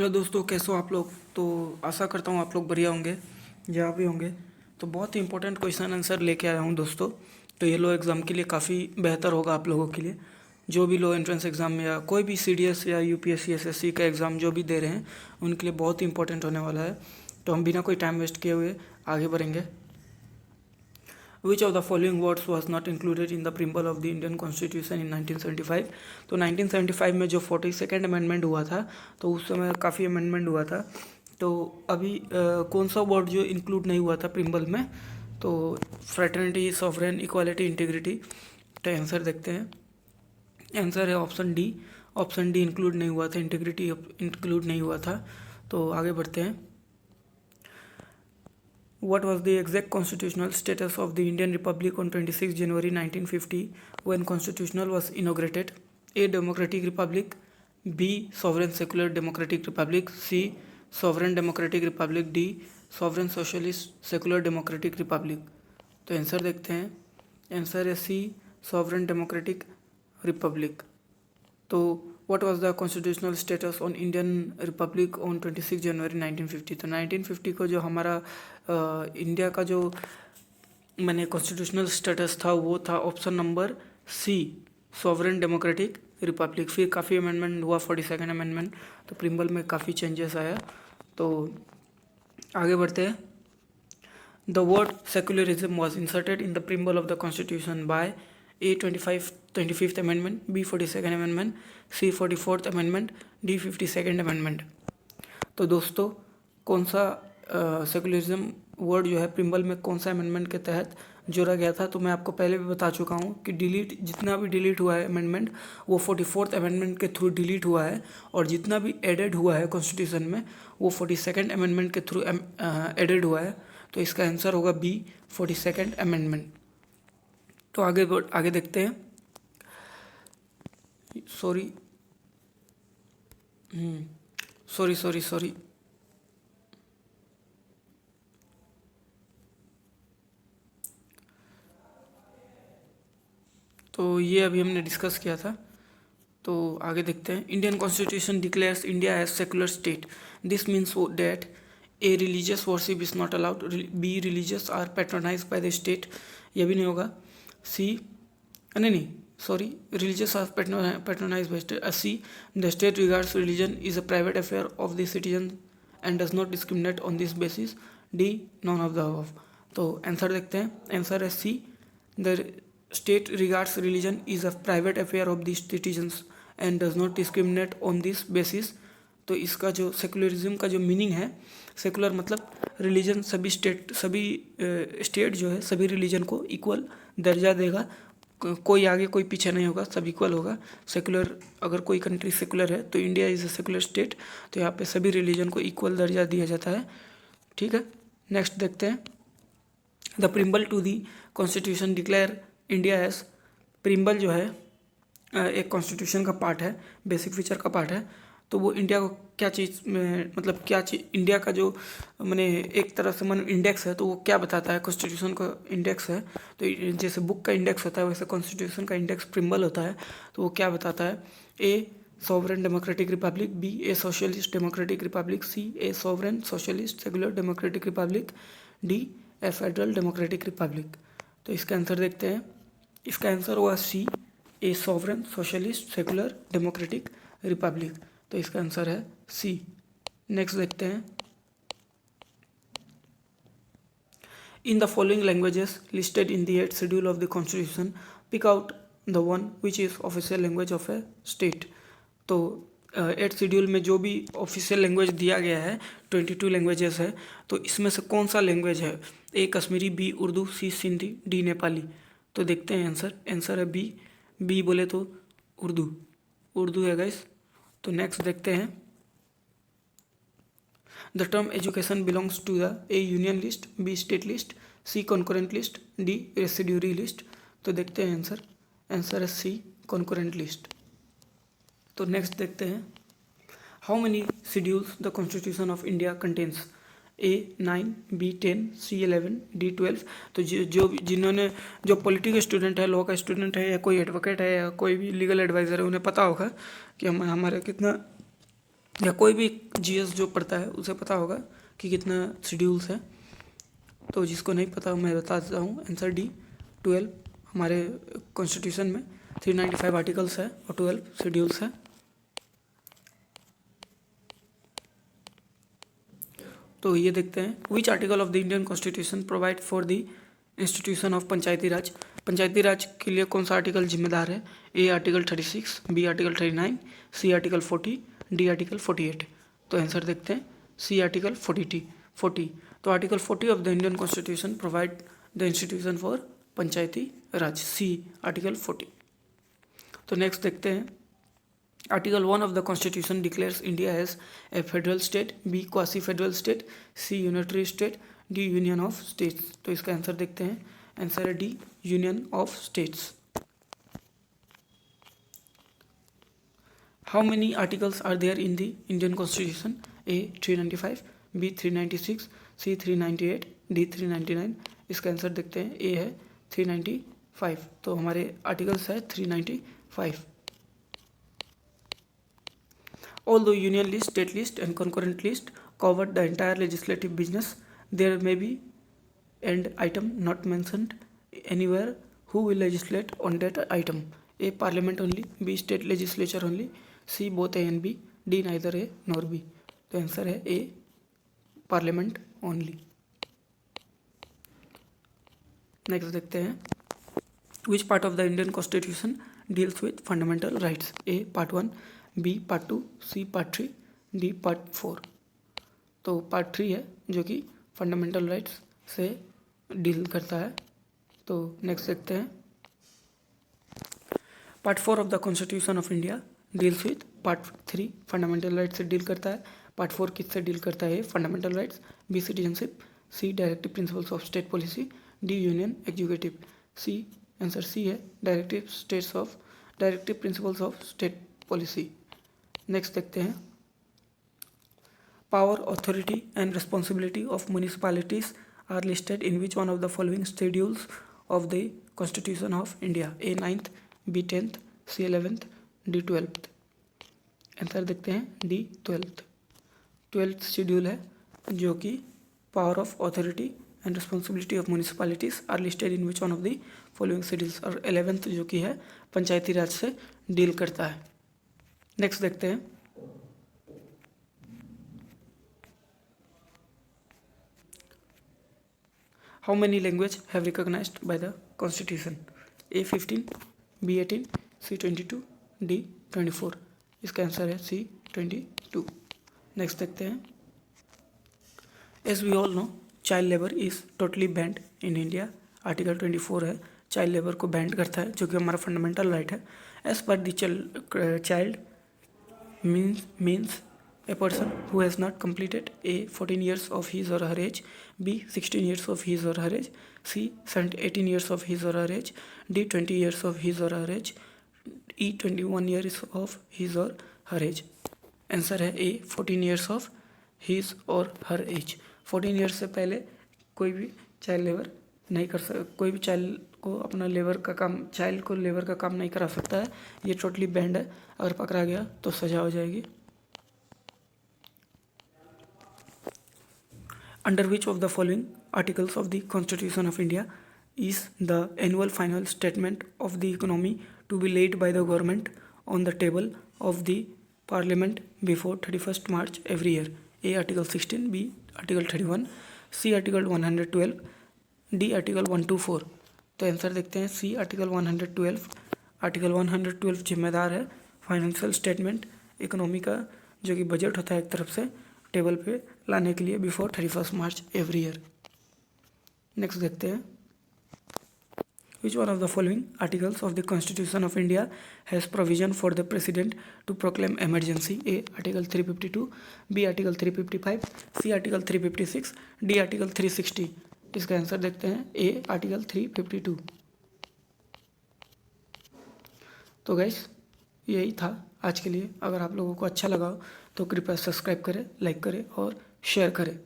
Hello दोस्तों, कैसे हो आप लोग। तो आशा करता हूँ आप लोग बढ़िया होंगे, जहाँ भी होंगे। तो बहुत ही इंपॉर्टेंट क्वेश्चन आंसर लेके आया हूँ दोस्तों। तो ये लो एग्ज़ाम के लिए काफ़ी बेहतर होगा आप लोगों के लिए। जो भी लो एंट्रेंस एग्ज़ाम में या कोई भी सीडीएस या यूपीएससी एसएससी का एग्ज़ाम जो भी दे रहे हैं, उनके लिए बहुत ही इंपॉर्टेंट होने वाला है। तो हम बिना कोई टाइम वेस्ट किए हुए आगे बढ़ेंगे। Which of the following words was not included in the preamble of the Indian Constitution in 1975? तो 1975 में जो 42nd अमेंडमेंट हुआ था, तो उस समय काफ़ी अमेंडमेंट हुआ था। तो अभी कौन सा वर्ड जो इंक्लूड नहीं हुआ था प्रिम्बल में? तो फ्रेटर्निटी, सॉवरेन, इक्वालिटी, इंटीग्रिटी। तो आंसर देखते हैं। आंसर है option D. Option D include नहीं हुआ था, इंटीग्रिटी इंक्लूड नहीं हुआ था। तो आगे बढ़ते हैं। What was the exact constitutional status of the Indian Republic on 26 January 1950 when constitutional was inaugurated? A. Democratic Republic. B. Sovereign Secular Democratic Republic. C. Sovereign Democratic Republic. D. Sovereign Socialist Secular Democratic Republic. तो answer देखते हैं। Answer है सी, sovereign democratic republic. तो what was the constitutional status on Indian Republic on 26 जनवरी 1950? तो 1950 को जो हमारा India का जो मैंने कॉन्स्टिट्यूशनल स्टेटस था वो था option number C, sovereign democratic republic. फिर काफ़ी अमेंडमेंट हुआ, 42nd अमेंडमेंट। तो प्रिम्बल में काफ़ी चेंजेस आया। तो आगे बढ़ते हैं। The word secularism was inserted in the preamble of the constitution bye A. 25th Amendment, B. 42nd Amendment, C. 44th Amendment, D. 52nd Amendment। तो दोस्तों कौन सा सेकुलरिज्म वर्ड जो है प्रिम्बल में कौन सा अमेंडमेंट के तहत जोड़ा गया था? तो मैं आपको पहले भी बता चुका हूँ कि जितना भी डिलीट हुआ है अमेंडमेंट, वो 44th अमेंडमेंट के थ्रू डिलीट हुआ है। और जितना भी एडेड हुआ है कॉन्स्टिट्यूशन में, वो 42nd अमेंडमेंट के थ्रू एडेड हुआ है। तो इसका आंसर होगा बी, 42nd अमेंडमेंट। तो आगे देखते हैं। Sorry sorry. तो ये अभी हमने डिस्कस किया था। तो आगे देखते हैं। Indian constitution declares India as secular state. This means that a religious worship is not allowed, be religious are patronise by the state. ये भी नहीं होगा। सी, नहीं sorry, religious are patronized by state. C. The state regards religion is a private affair of the citizen and does not discriminate on this basis. D. None of the above। तो answer देखते हैं। Answer है C, the state regards religion is a private affair of the citizens and does not discriminate on this basis. तो इसका जो secularism का जो meaning है, सेकुलर मतलब रिलीजन, सभी स्टेट जो है सभी रिलीजन को इक्वल दर्जा देगा। कोई आगे कोई पीछे नहीं होगा, सब इक्वल होगा। सेकुलर, अगर कोई कंट्री सेकुलर है तो India is a secular state. तो यहाँ पे सभी रिलीजन को इक्वल दर्जा दिया जाता है। ठीक है, नेक्स्ट देखते हैं। The preamble to the constitution declare India as. Preamble जो है एक कॉन्स्टिट्यूशन का पार्ट है, बेसिक फीचर का पार्ट है। तो वो इंडिया को क्या चीज़ में, मतलब क्या चीज़, इंडिया का जो मैंने एक तरह से मन इंडेक्स है, तो वो क्या बताता है? कॉन्स्टिट्यूशन का इंडेक्स है। तो जैसे बुक का इंडेक्स होता है, वैसे कॉन्स्टिट्यूशन का इंडेक्स प्रिम्बल होता है। तो वो क्या बताता है? A sovereign democratic republic, B a socialist democratic republic, C a sovereign socialist secular democratic republic, D a federal democratic republic. तो इसका आंसर देखते हैं। इसका आंसर हुआ C, a sovereign socialist secular democratic republic. तो इसका आंसर है C. Next देखते हैं। In the following languages listed in the 8th schedule of the constitution, pick out the one which is official language of A state. तो 8th schedule में जो भी official language दिया गया है, 22 लैंग्वेजेस है। तो इसमें से कौन सा लैंग्वेज है? A Kashmiri, B Urdu, C Sindhi, D Nepali. तो देखते हैं आंसर। आंसर है बी। बी बोले तो उर्दू है गाइस। तो नेक्स्ट देखते हैं। The term education belongs to the A union list, B state list, C concurrent list, D residuary list. तो देखते हैं आंसर। आंसर है सी, कॉन्करेंट लिस्ट। तो नेक्स्ट देखते हैं। How many schedules the constitution of India contains? A 9, B 10, C 11, D 12। तो जो political student है, लॉ का स्टूडेंट है, या कोई एडवोकेट है, या कोई भी लीगल एडवाइज़र है, उन्हें पता होगा कि हमारे कितना या कोई भी जीएस जो पढ़ता है उसे पता होगा कि कितना शेड्यूल्स है। तो जिसको नहीं पता मैं बता देता हूँ, आंसर डी 12। हमारे कॉन्स्टिट्यूशन में 395 आर्टिकल्स है और 12 शेड्यूल्स है। तो ये देखते हैं, which article of the Indian constitution provide for the institution of Panchayati Raj. Panchayati Raj के लिए कौन सा आर्टिकल जिम्मेदार है? A article 36, B article 39, C article 40, D article 48। तो आंसर देखते हैं, सी आर्टिकल 40। तो article 40 of the Indian constitution provide the institution for Panchayati Raj, C article 40। तो नेक्स्ट देखते हैं, article 1 of the constitution declares India as A federal state, B quasi federal state, C unitary state, D union of states. तो इसका answer देखते हैं, answer है D union of states. How many articles are there in the Indian constitution? A 395, B 396, C 398, D 399। इसका answer देखते हैं, ए है 395। तो हमारे आर्टिकल्स है 395। Although union list, state list and concurrent list covered the entire legislative business, there may be an item not mentioned anywhere. Who will legislate on that item? A. Parliament only, B. State legislature only, C. both A and B, D. neither A nor B। तो answer है A, parliament only. Next देखते हैं, which part of the Indian constitution deals with fundamental rights? A part 1, B part 2, C part 3, D part 4। तो part 3 है जो कि fundamental rights से deal करता है। तो नेक्स्ट देखते हैं, part 4 of the constitution of India deals with part 3, fundamental rights से डील करता है। पार्ट 4 किससे डील करता है? Fundamental rights, B citizenship, C directive principles of state policy, D union executive. C, answer C है, directive principles of state policy. Next देखते हैं, power, authority and responsibility of municipalities are listed in which one of the following schedules of the constitution of India? A 9th, B 10th, C 11th, D 12th। Answer देखते हैं, D 12th schedule है जो कि power of authority and responsibility of municipalities are listed in which one of the following schedules, और 11th जो कि है पंचायती राज से डील करता है। नेक्स्ट देखते हैं, how many language have recognised by the constitution? A 15, B 18, C 22, D 24। इसका आंसर है सी 22। नेक्स्ट देखते हैं, as we all know child labour is totally banned in India. Article 24 है, चाइल्ड लेबर को बैंड करता है जो कि हमारा फंडामेंटल राइट है। As per the child means a person who has not completed A 14 years of his or her age, B 16 years of his or her age, C 18 years of his or her age, D 20 years of his or her age, E 21 years of his or her age। Answer है A 14 years of his or her age। 14 years से पहले कोई भी child labour नहीं कर सकता, कोई भी चाइल्ड को अपना लेबर का काम, चाइल्ड को लेबर का काम नहीं करा सकता है। ये टोटली बैंड है, अगर पकड़ा गया तो सजा हो जाएगी। Under which of the following articles of the constitution of India is the annual final statement of the economy to be laid by the government on the table of the parliament before 31st March every year? A article 16, B article 31, C article 112, D article 124। तो answer देखते हैं, C article 112। Article 112 जिम्मेदार है financial statement, economy का जो कि budget होता है एक तरफ से टेबल पे लाने के लिए before 31st March every year. Next देखते हैं, which one of the following articles of the constitution of India has provision for the president to proclaim emergency? A article 352, B article 355, C article 356, D article 360। इसका answer देखते हैं, ए article 352। तो guys यही था आज के लिए। अगर आप लोगों को अच्छा लगा हो तो कृपया सब्सक्राइब करें, लाइक करें और शेयर करें।